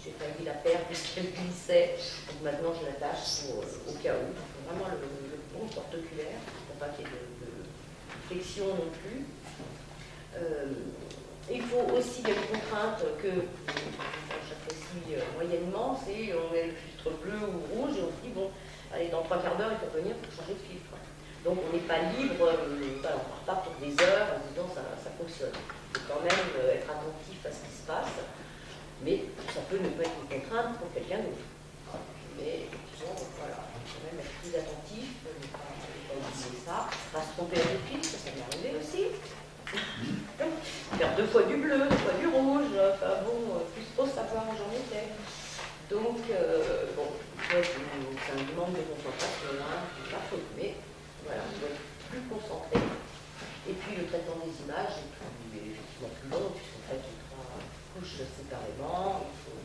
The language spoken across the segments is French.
j'ai failli la perdre puisqu'elle glissait. Donc maintenant je l'attache au cas où. Vraiment le bon porte-oculaire, pour pas qu'il y ait de flexion non plus. Il faut aussi, il y a une contrainte que j'apprécie moyennement, c'est on met le filtre bleu ou rouge et on se dit bon, allez, dans 3 quarts d'heure il faut venir pour changer de filtre. Donc on n'est pas libre, on ne part pas pour des heures en disant ça fonctionne. Il faut quand même être attentif à ce qui se passe, mais ça peut ne pas être une contrainte pour quelqu'un d'autre. Mais disons, voilà, il faut quand même être plus attentif, ne pas oublier ça, pas se tromper avec le filtre, ça m'est arrivé aussi. Faire 2 fois du bleu, 2 fois du rouge, enfin bon, plus trop savoir où j'en étais. Donc, bon, c'est un demande de concentration, hein, c'est pas faute, mais voilà, on doit être plus concentré. Et puis le traitement des images est effectivement plus long, puisqu'en fait, les 3 couches séparément, il faut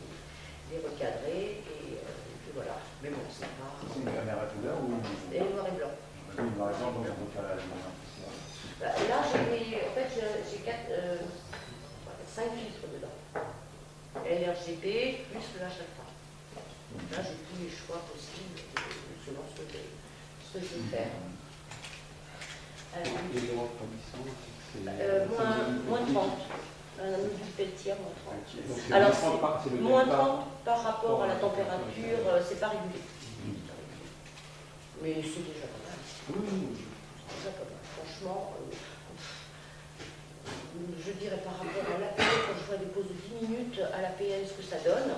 les recadrer, et puis voilà. Mais bon, c'est pas. C'est une caméra couleur ou. Et noir et blanc. Noir et blanc, donc on peut faire la lumière. Là, j'ai 5 filtres dedans. LRGB plus le HFA. Là, j'ai tous les choix possibles selon ce que je veux faire. Et les refroidissants, Moins 30. Un module Peltier, moins 30. c'est Alors, c'est le moins delta. 30 par rapport à la température, c'est pas régulé. Mais c'est déjà pas mal. C'est déjà pas mal. Franchement, je dirais par rapport à l'APL, quand je vois des pauses de 10 minutes à l'APL, ce que ça donne.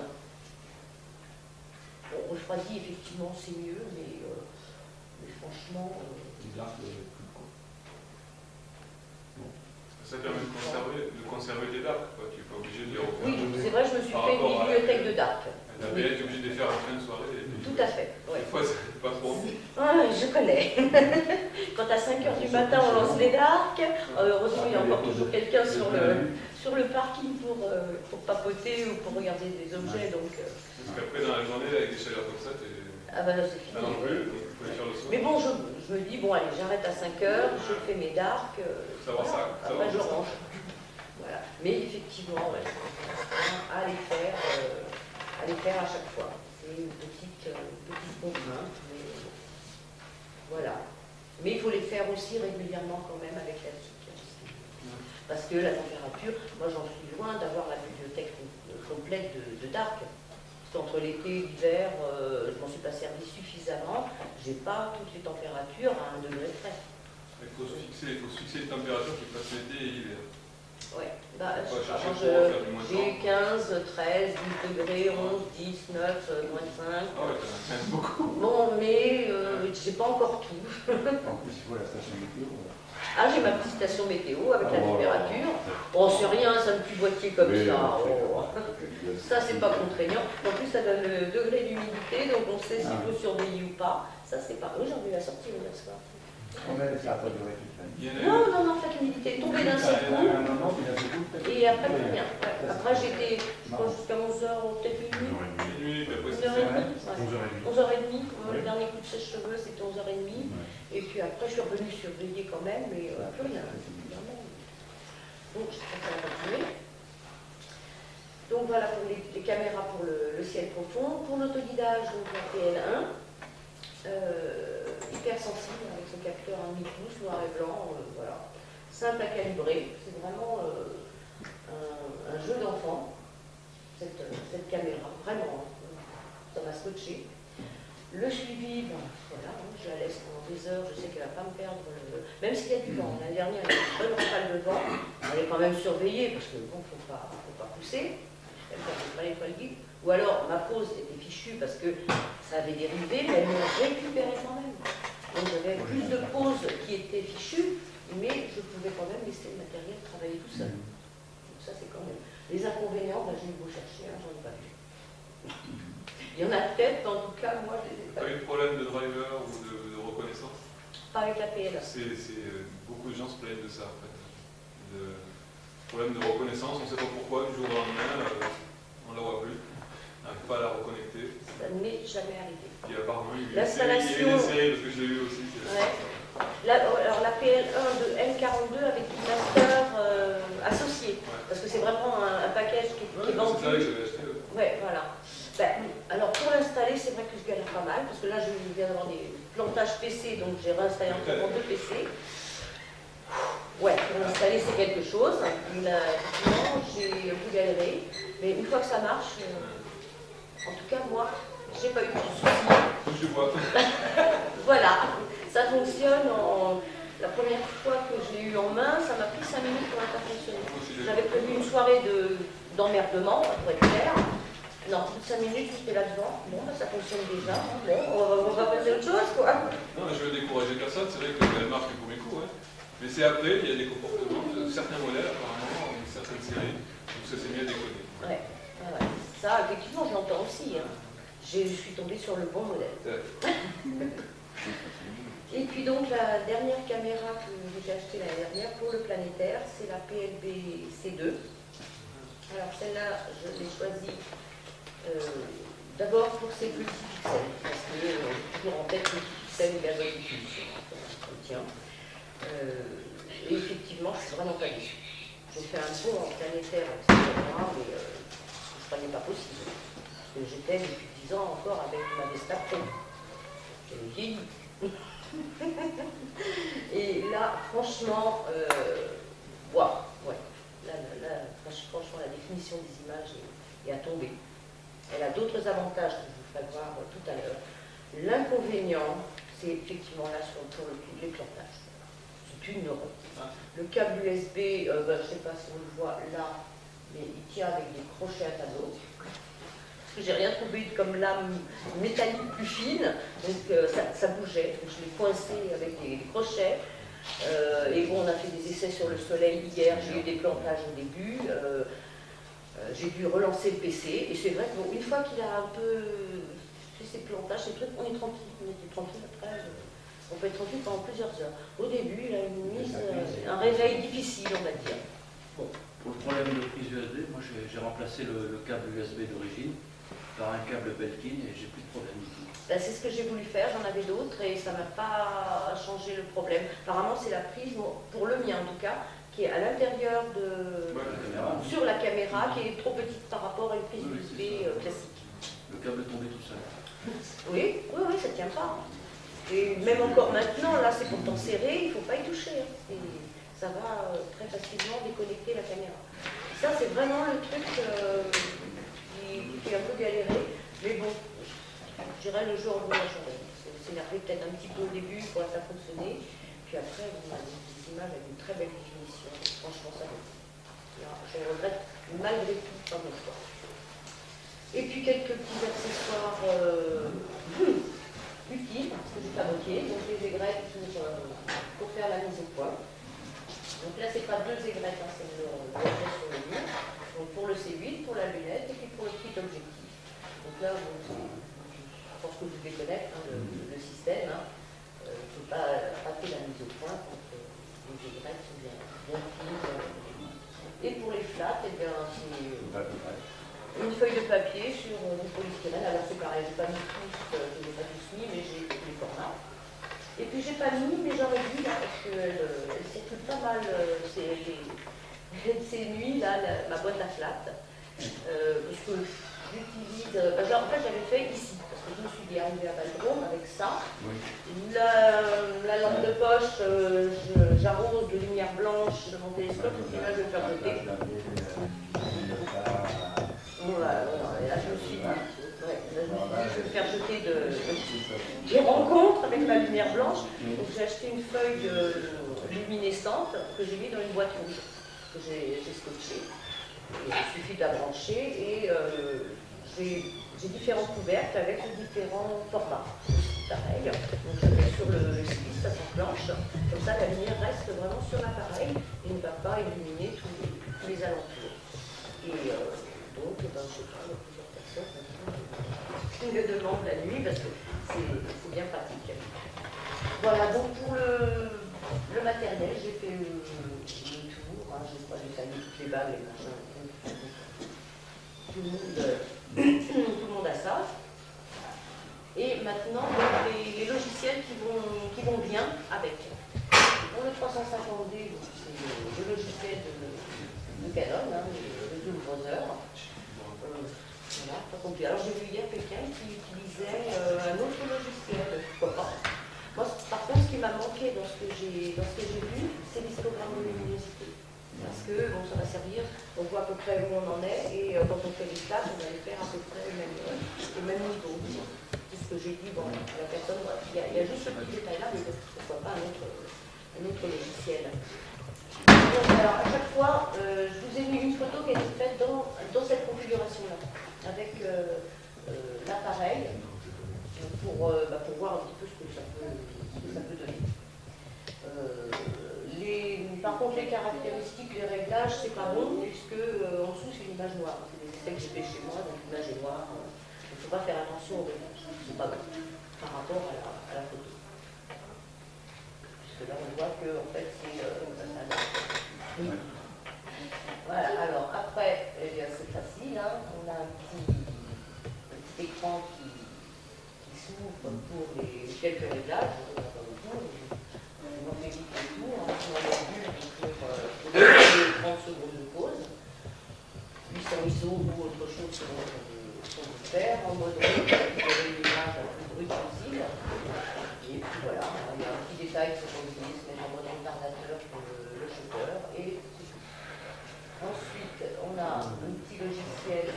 Bon, refroidi, effectivement, c'est mieux, mais franchement. Ça permet de conserver les darks, quoi. Tu n'es pas obligé de les refaire. Oui, c'est vrai, je me suis fait une bibliothèque de dark. La BL est obligé de les faire en fin de soirée. Tout à fait. Ouais. Des fois, c'est pas trop. Ah, je connais. Quand à 5 h du matin, on lance les darks, heureusement, il y a encore toujours quelqu'un sur le parking pour papoter ou pour regarder des objets. Donc, Parce qu'après, dans la journée, avec des chaleurs comme ça, ah ben là, c'est fini. non plus, donc il faut les faire le soir. Mais bon, je me dis, bon, allez, j'arrête à 5 h, je fais mes darks. Savoir voilà. ça. Après, je range. Voilà. Mais effectivement, ouais, à les faire à chaque fois. C'est une petite contrainte, mais voilà. Mais il faut les faire aussi régulièrement quand même avec la tique. Parce que la température, moi j'en suis loin d'avoir la bibliothèque complète de dark. Parce qu'entre l'été et l'hiver, je m'en suis pas servi suffisamment. J'ai pas toutes les températures à 1 degré près. Il faut se fixer une température qui fasse l'été et l'hiver. Ouais, bah, j'ai 15, 13, 10 degrés, 11, 10, 9, moins 5. Ah ouais, t'en as quand même beaucoup. Bon, mais j'ai pas encore tout. En plus, il faut la station météo. Ah, j'ai ma petite station météo avec la température. Bon, c'est rien, c'est un petit boîtier comme ça. Oh. Ça, c'est pas contraignant. En plus, ça donne le degré d'humidité, donc on sait s'il faut surveiller ou pas. Ça, c'est pas. Oui, j'en ai la sortie hier soir. On a ça à pas durer toute l'année. Non, en fait, l'humidité est tombée d'un seul coup. Et après, plus rien. Ouais. Après, j'étais, je crois, jusqu'à 11h, peut-être minuit. 11h30. Le dernier coup de sèche-cheveux, c'était 11h30. Et puis après, je suis revenue surveiller quand même, mais plus rien. Donc, je préfère continuer. Donc, voilà pour les caméras pour le ciel profond. Pour l'autoguidage, donc la PL1. Hyper sensible avec son capteur 1,5 pouce, noir et blanc, voilà. Simple à calibrer, c'est vraiment un jeu d'enfant, cette caméra, vraiment, ça m'a scotché. Le suivi, ben, voilà, je la laisse pendant des heures, je sais qu'elle ne va pas me perdre, même s'il y a du vent. L'année dernière, il y a une bonne rafale de vent, elle est quand même surveillée, parce que bon, faut pas pousser, elle ne perd pas les poils guides. Ou alors, ma pause était fichue parce que ça avait dérivé, mais elles m'ont récupéré quand même. Donc j'avais plus de pauses qui étaient fichues, mais je pouvais quand même laisser le matériel travailler tout seul. Donc ça, c'est quand même. Les inconvénients, ben, j'ai eu beau chercher, hein, j'en ai pas vu. Il y en a peut-être, en tout cas, moi, je les ai pas Pas eu vus. de problème de driver ou de reconnaissance? Pas avec la PL. Beaucoup de gens se plaignent de ça, en fait. Problème de reconnaissance, on ne sait pas pourquoi, du jour au lendemain, on ne la voit plus. On n'arrive pas à la reconnecter. Ça ne m'est jamais arrivé. Et apparemment, il y a eu L'installation. des séries, parce que je l'ai vu aussi. Ouais. Alors la PL1 de M42 avec du master associé, parce que c'est vraiment un package qui est vendu. C'est ça que j'avais acheté. Ouais, voilà. Ben, alors pour l'installer, c'est vrai que je galère pas mal, parce que là je viens d'avoir des plantages PC, donc j'ai réinstallé encore 2 PC. Ouais, pour l'installer c'est quelque chose. Là, effectivement, j'ai un peu galéré, mais une fois que ça marche, en tout cas moi, j'ai pas eu de soucis. Je vois. Voilà, ça fonctionne. La première fois que je l'ai eu en main, ça m'a pris 5 minutes pour la faire fonctionner. J'avais prévu une soirée d'emmerdement, pour être clair. Non, plus de 5 minutes, j'étais là-devant. Bon, ben, ça fonctionne déjà. Bon, on va passer à autre chose, quoi. Non, je veux décourager personne, c'est vrai qu'elle marche du premier coup. Hein. Mais c'est après, il y a des comportements de certains modèles, apparemment, ou certaines séries, où ça s'est mis à déconner. Ouais. Ça, effectivement, je l'entends aussi. Hein. Je suis tombée sur le bon modèle. Et puis donc la dernière caméra que j'ai achetée l'année dernière pour le planétaire, c'est la PLB C2. Alors celle-là, je l'ai choisie d'abord pour ses petits pixels, parce que j'ai toujours en tête les petits pixels et la résolution. Et effectivement, je suis vraiment pas déçue. J'ai fait un bond en planétaire avec cette caméra, mais je ne croyais pas possible. Parce que j'étais depuis 10 ans encore avec ma Vesta Pro. J'ai vieilli. Et là, franchement, wow, ouais. Là, franchement, la définition des images est à tomber. Elle a d'autres avantages que je vous ferai voir tout à l'heure. L'inconvénient, c'est effectivement là sur les plantages. C'est une horreur. Le câble USB, je ne sais pas si on le voit là, mais il tient avec des crochets à tableau. J'ai rien trouvé comme lame métallique plus fine, donc ça bougeait. Donc je l'ai coincé avec des crochets. Et bon, on a fait des essais sur le soleil hier, j'ai eu des plantages au début. J'ai dû relancer le PC. Et c'est vrai qu'une fois qu'il a un peu fait ses plantages, ces trucs, on est tranquille. On était tranquille après. On peut être tranquille pendant plusieurs heures. Au début, il a une mise, un réveil difficile, on va dire. Bon. Pour le problème de prise USB, moi j'ai remplacé le câble USB d'origine par un câble Belkin et j'ai plus de problème du tout. Ben, c'est ce que j'ai voulu faire, j'en avais d'autres et ça ne m'a pas changé le problème. Apparemment, c'est la prise, pour le mien en tout cas, qui est à l'intérieur sur la caméra, qui est trop petite par rapport à une prise USB classique. Le câble est tombé tout seul. Oui, ça ne tient pas. Et même encore maintenant, là c'est pourtant serré, il ne faut pas y toucher. Hein. Ça va très facilement déconnecter la caméra. Ça c'est vraiment le truc qui est un peu galéré, mais bon, je dirais le jour de la journée. C'est énervé peut-être un petit peu au début pour la faire fonctionner, puis après on a des images avec une très belle définition. Franchement ça va. Je regrette malgré tout pas mon choix. Et puis quelques petits accessoires utiles que j'ai fabriqués, donc les aigrettes pour faire la mise au point. Donc là c'est pas 2 aigrettes, hein, c'est le objet sur le mur. Donc pour le C8, pour la lunette et puis pour le petit objectif. Donc là, je pense que vous devez connaître hein, le système. Hein. Il ne faut pas rater la mise au point quand les aigrettes sont bien fines. Et pour les flats, eh bien, c'est une feuille de papier sur du polystyrène. Alors c'est pareil, je n'ai pas mis tous mis, mais j'ai tous les formats. Et puis j'ai pas mis, mais j'aurais dû là, parce qu'elle circule pas mal ces nuits, là, ma boîte à flat. Parce que j'utilise. En fait, j'avais fait ici, parce que je me suis dit arrivé à Valdron avec ça. Oui. La lampe de poche, j'arrose de lumière blanche de mon télescope, et puis là, je vais faire jeter. Voilà, et là, je me suis dit. Je vais faire jeter des rencontres avec ma lumière blanche. Donc j'ai acheté une feuille luminescente que j'ai mis dans une boîte rouge que j'ai scotché. Il suffit de la brancher et j'ai différents couvercles avec différents formats. Pareil. Donc je mets sur le site, ça s'enclenche. Comme ça la lumière reste vraiment sur l'appareil et ne va pas illuminer tous les alentours. Et donc, je sais pas, il y a plusieurs personnes qui me demandent la nuit parce que c'est bien pratique. Voilà, donc pour le matériel, j'ai fait le tour. Hein, je crois que j'ai taillé toutes les bagues, les machins. Tout le monde a ça. Et maintenant, les logiciels qui vont bien avec. Pour le 350D, c'est le logiciel de Canon, hein, le Zoom Browser. Voilà, pas compris. Alors j'ai vu hier quelqu'un qui utilisait un autre logiciel, pourquoi pas. Moi, par contre, ce qui m'a manqué dans ce que j'ai vu, c'est l'histogramme de luminosité. Parce que bon, ça va servir, on voit à peu près où on en est, et quand on fait les classes, on va les faire à peu près au même niveau. C'est ce que j'ai dit, bon, à la personne, il y a juste ce petit détail-là, mais pourquoi pas un autre logiciel. Donc, alors, à chaque fois, je vous ai mis une photo qui a été faite dans cette configuration-là, avec l'appareil, pour voir un petit peu ce que ça peut donner. Par contre, les caractéristiques, les réglages, c'est pas bon, puisque en dessous, c'est une image noire. C'est des essais que j'ai fait chez moi, donc l'image est noire. Il ne faut pas faire attention aux réglages. C'est pas bon par rapport à la photo. Puisque là, on voit que, en fait, c'est voilà, alors après, eh bien, c'est facile, hein. On a un petit écran qui s'ouvre pour les quelques réglages. On fait vite le tour, on a vu pour 30 secondes de pause, 800 ISO ou autre chose qu'on veut faire, en mode route, avec l'image la plus brute possible. Et puis voilà, il y a un petit détail que on utilise, mais en mode retardateur pour le shutter, et c'est tout. Ensuite, on a un petit logiciel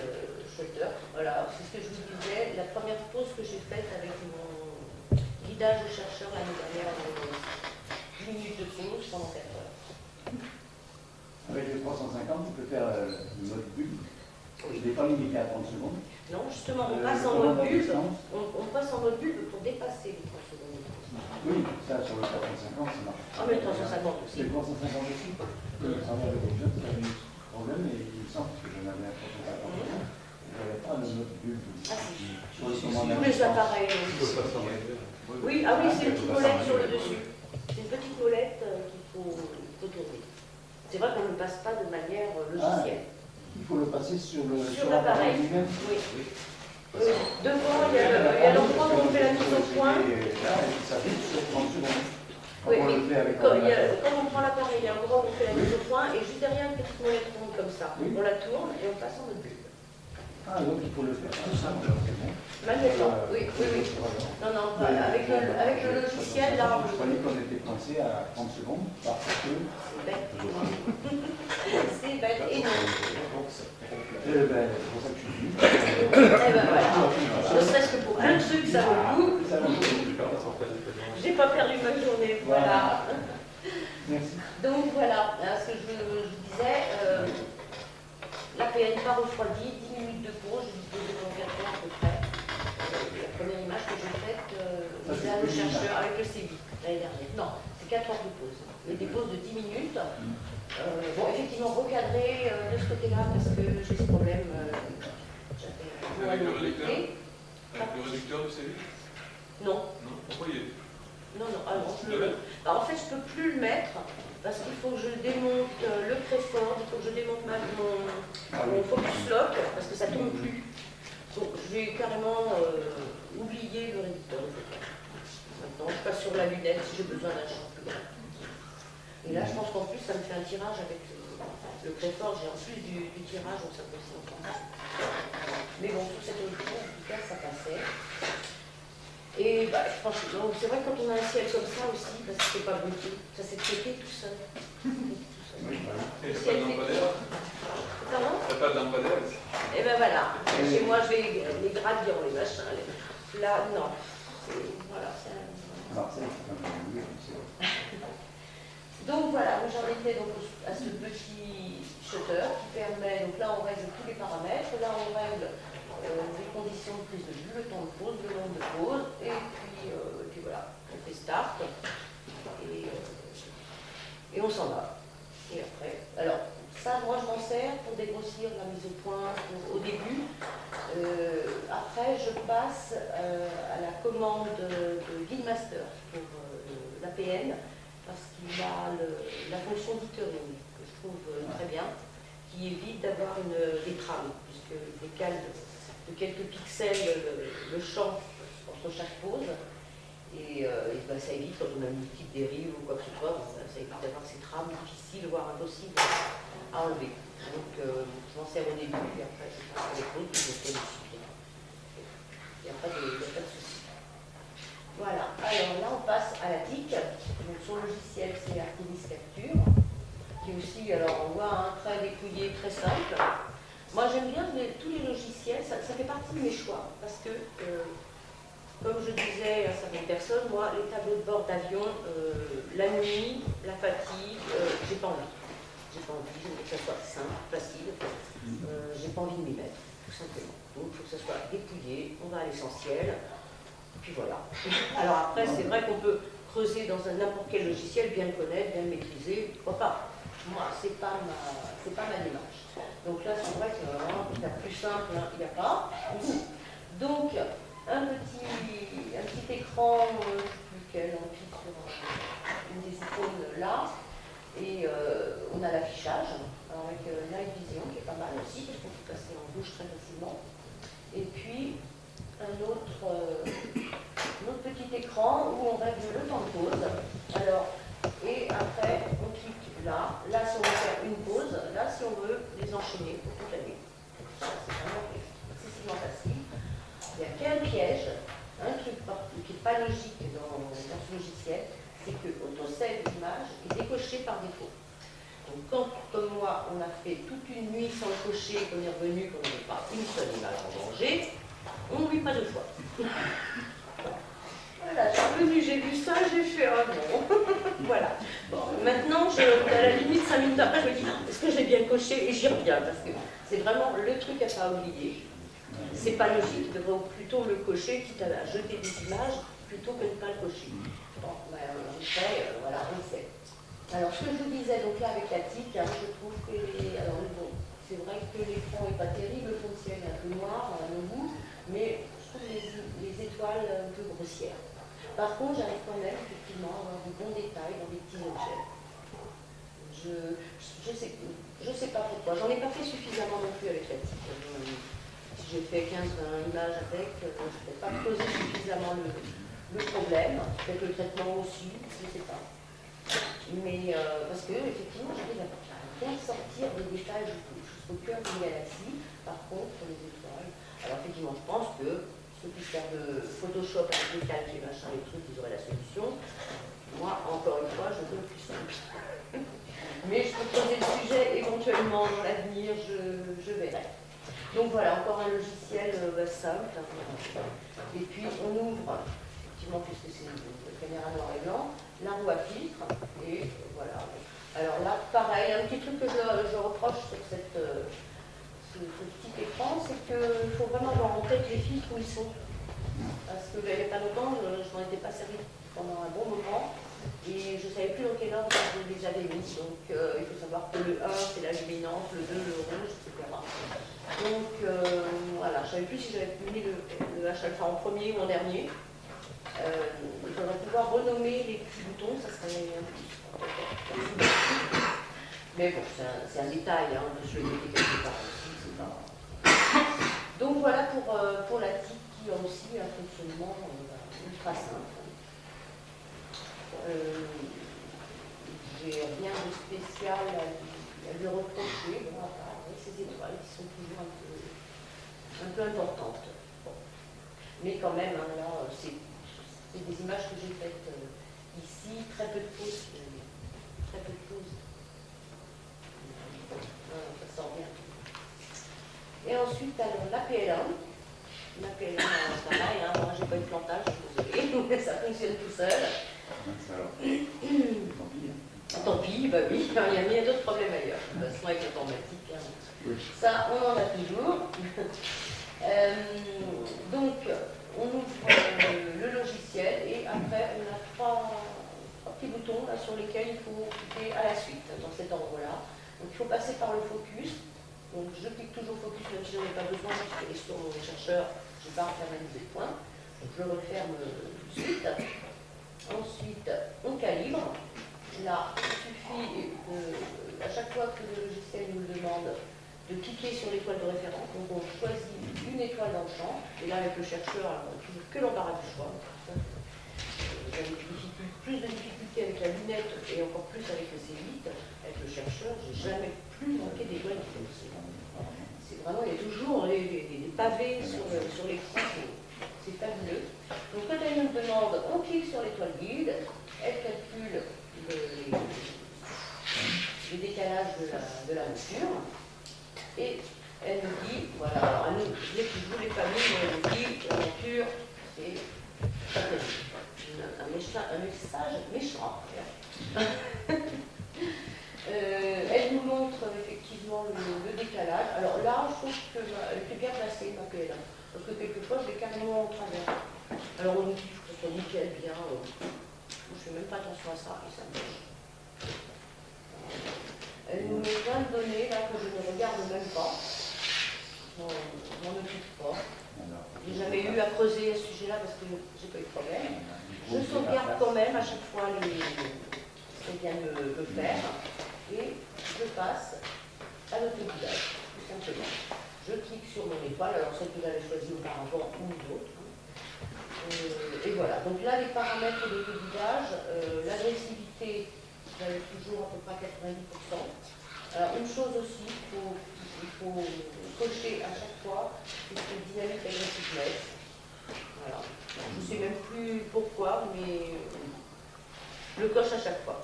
shutter. Voilà, c'est ce que je vous disais, la première pause que j'ai faite avec mon guidage de chercheur l'année dernière à Montréal. 10 minutes de pause pendant 4 heures. Avec le 350, tu peux faire le mode bulbe. Oui. Je n'ai pas limité à 30 secondes. Non, justement, on passe en mode bulbe. On passe en mode bulbe pour dépasser les 30 secondes. Oui, ça sur le 350, ça marche. Ah, mais le 350 aussi. C'est le 350 aussi. Ça va avec les jeunes, ça avait eu ce problème, et il me semble que j'en avais un 350. Je n'avais pas le mode bulbe. Ah, si. Sur le Tous les appareils. Oui, ah oui, c'est une petite molette sur le dessus. C'est une petite molette qu'il faut tourner. C'est vrai qu'on ne le passe pas de manière logicielle. Il faut le passer sur l'appareil. lui-même. Oui. Devant, il y a l'endroit où on fait la mise au point. Et là, ça fait sur 30 secondes. Oui, quand on prend l'appareil, il y a un endroit où on fait la mise au point, et juste derrière une petite molette ronde comme ça. Oui. On la tourne et on passe en mode bulbe. Ah, donc il faut le faire tout ça, c'est bon. Manuellement, oui. Non, avec le logiciel, là, Je croyais qu'on était coincé à 30 secondes parce que. c'est bête. C'est bête et non. C'est pour ça que je suis venu. Eh ben voilà. Ne serait-ce que pour un truc, ça vaut le coup. J'ai pas perdu ma journée, voilà. Merci. Donc voilà, ce que je disais, l'APN pas refroidi, 10 minutes de pause, je vous posais dans 4 heures à peu près. La première image que j'ai faite, le chercheur avec le CB l'année dernière. Non, c'est 4 heures de pause. Mais des pauses de 10 minutes. Bon, effectivement, recadré de ce côté-là parce que j'ai ce problème. Avec le réducteur du CV? Non. Non, pourquoi il est? Non, ah non, alors, en fait, je ne peux plus le mettre parce qu'il faut que je démonte le Préford, il faut que je démonte mon Focus Lock parce que ça ne tourne plus. Donc, je vais carrément oublier le réducteur. Maintenant, je passe sur la lunette si j'ai besoin d'un champ plus grand. Et là, je pense qu'en plus, ça me fait un tirage avec le Préford. J'ai en plus du tirage, donc ça peut aussi en prendre. Mais bon, sur cette audition, en tout cas, ça passait. Et franchement, c'est vrai que quand on a un ciel comme ça aussi, parce que c'est pas bloqué, ça s'est traité tout seul. Et t'as pas de lampadaire? Pardon? T'as pas de lampadaire? Et ben voilà. Chez moi, je vais les gradients, les machins. Là, non. Voilà, c'est un... Marseille, c'est quand même mieux, c'est... Donc voilà, j'en étais donc à ce petit shutter qui permet, donc là on règle tous les paramètres, là on règle les conditions de prise de vue, le temps de pause, le nombre de pause, et puis voilà, on fait start, et on s'en va. Et après, alors ça moi je m'en sers pour dégrossir la mise au point au début. Après je passe à la commande de Guildmaster pour l'APN, parce qu'il a la fonction dithering, que je trouve très bien, qui évite d'avoir des trames, puisqu'il décale de quelques pixels le champ entre chaque pause, et ça évite, quand on a une petite dérive ou quoi que ce soit, ça évite d'avoir ces trames difficiles, voire impossibles à enlever. Donc je m'en sers au début, et après je passe à l'écoute, et je fais aussi bien. à la TIC. Donc son logiciel, c'est Artemis Capture, qui est aussi, alors on voit un très dépouillé, très simple. Moi j'aime bien tous les logiciels, ça fait partie de mes choix, parce que, comme je disais à certaines personnes, moi les tableaux de bord d'avion, la nuit, la fatigue, j'ai pas envie. J'ai pas envie, je veux que ça soit simple, facile, j'ai pas envie de m'y mettre, tout simplement. Donc il faut que ça soit dépouillé, on va à l'essentiel, puis voilà. Alors après, c'est vrai qu'on peut creuser dans n'importe quel logiciel, bien le connaître, bien le maîtriser, pourquoi pas. Moi, c'est pas ma démarche. Donc là, c'est vrai que la plus simple, il n'y a pas. Donc, un petit écran, je ne sais plus lequel, on clique sur une des icônes là, et on a l'affichage, avec Live Vision, qui est pas mal aussi, parce qu'on peut passer en bouche très facilement. Et puis, un autre petit écran où on règle le temps de pause. Alors, et après, on clique là. Là, si on veut faire une pause. Là, si on veut les enchaîner pour toute la nuit. Ça, c'est vraiment excessivement facile. Il n'y a qu'un piège, un truc qui n'est pas logique dans ce logiciel, c'est que l'autosave d'image est décoché par défaut. Donc, quand, comme moi, on a fait toute une nuit sans le cocher, qu'on est revenu, qu'on n'avait pas une seule image en danger, on n'oublie pas deux fois. Voilà, je suis revenue, j'ai vu ça, j'ai fait un non. Voilà. Bon, maintenant, à la limite, 5 minutes après, je me dis, est-ce que j'ai bien coché? Et j'y reviens, parce que c'est vraiment le truc à ne pas oublier. C'est pas logique, il devrait plutôt le cocher, quitte à jeter des images, plutôt que de ne pas le cocher. Bon, ben, après, voilà, on le sait. Alors, ce que je vous disais, donc là, avec la TIC, hein, je trouve que alors, bon, c'est vrai que l'écran n'est pas terrible, le fond de ciel est un peu noir à nos goûts, mais je trouve les étoiles un peu grossières. Par contre, j'arrive quand même, effectivement, à avoir du bon détail dans les petits objets. Je sais pas pourquoi. J'en ai pas fait suffisamment non plus avec la TIC. Si j'ai fait 15-20 images avec, je n'ai pas posé suffisamment le problème. Peut-être le traitement aussi, je ne sais pas. Mais parce que, effectivement, j'arrive à bien sortir des détails jusqu'au cœur d'une galaxie. Par contre, pour les étoiles, alors effectivement, je pense que ceux qui servent de Photoshop avec les calques et machin, les trucs, ils auraient la solution. Moi, encore une fois, je veux le plus simple. Mais je peux poser le sujet éventuellement dans l'avenir, je verrai. Donc voilà, encore un logiciel simple. Et puis on ouvre, effectivement, puisque c'est une caméra noir et blanc, la roue à filtre. Et voilà. Alors là, pareil, un petit truc que je reproche sur ce petit écran, c'est qu'il faut vraiment avoir en tête les filtres où ils sont. Parce que il n'y a pas longtemps, je m'en étais pas servi pendant un bon moment. Et je ne savais plus dans quel ordre je les avais mis. Donc il faut savoir que le 1 c'est la luminance, le 2 le rouge, etc. Donc voilà, je ne savais plus si j'avais mis le H-alpha en premier ou en dernier. Il faudrait pouvoir renommer les petits boutons, ça serait un plus. Mais bon, c'est un détail, hein, je le mettais quelque part aussi, c'est pas. Donc voilà pour la TIC qui a aussi un fonctionnement ultra simple. J'ai rien de spécial à lui reprocher, bon, à part ces étoiles qui sont toujours un peu importantes. Bon. Mais quand même, hein, là, c'est des images que j'ai faites ici, très peu de pauses. Très peu de pauses. Ça sort bien. Et ensuite, alors, l'APL1. L'APL1, pareil, hein, moi j'ai pas eu de plantage, je suis désolée, ça fonctionne tout seul. Tant pis, bah oui, il y a d'autres problèmes ailleurs. De toute façon, avec l'informatique, hein. Ça, on en a toujours. Donc, on ouvre le logiciel et après, on a trois petits boutons là, sur lesquels il faut cliquer à la suite, dans cet ordre-là. Donc, il faut passer par le focus. Donc, je clique toujours focus, même si je n'en ai pas besoin, puisque sur mon chercheur, je ne vais pas refaire la mise de points. Donc, je referme tout de suite. Ensuite, on calibre. Là, il suffit, à chaque fois que le logiciel nous le demande, de cliquer sur l'étoile de référence. Donc, on choisit une étoile dans le champ. Et là, avec le chercheur, on ne trouve que l'embarras du choix. J'avais plus de difficultés avec la lunette et encore plus avec le C8. Avec le chercheur, j'ai jamais plus manqué d'étoiles qui fonctionnent. C'est vraiment, il y a toujours des pavés sur l'écran. c'est fabuleux. Donc quand elle nous demande, on clique sur l'étoile guide, elle calcule le décalage de la monture, et elle nous dit, voilà, alors elle nous, je vous l'ai pas mis, mais elle nous dit, la monture, c'est un message méchant. Elle nous montre effectivement le décalage. Alors là, je trouve qu'elle était bien placée, ma PL1, parce que quelquefois, je l'ai carrément en travers. Alors on nous dit que ce soit nickel, bien, je ne fais même pas attention à ça, et ça me marche. Elle nous met plein de données là que je ne regarde même pas. Je m'en occupe pas. J'ai jamais eu à creuser à ce sujet-là parce que j'ai pas eu de problème. Je sauvegarde quand même à chaque fois ce qu'elle vient de me faire et je passe à l'autoguidage, tout simplement. Je clique sur mon étoile, alors celle que j'avais choisie auparavant ou d'autres. Et voilà, donc là les paramètres d'autoguidage, l'agressivité, j'avais toujours à peu près 90%. Alors une chose aussi, il faut cocher à chaque fois, c'est une dynamique agressiveness. Voilà. Je ne sais même plus pourquoi, mais je le coche à chaque fois.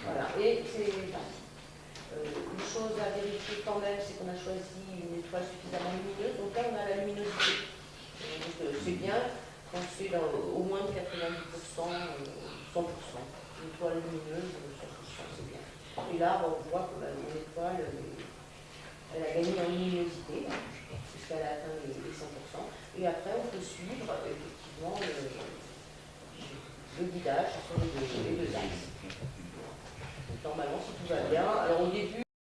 Voilà, et c'est une chose à vérifier quand même, c'est qu'on a choisi une étoile suffisamment lumineuse, donc là on a la luminosité. Donc c'est bien quand c'est au moins de 90%, 100%. Une étoile lumineuse, 100%, c'est bien. Et là, on voit que l'étoile, elle a gagné en luminosité, puisqu'elle a atteint les 100%. Et après, on peut suivre effectivement le guidage sur les deux axes. Donc, normalement, si tout va bien. Alors au début,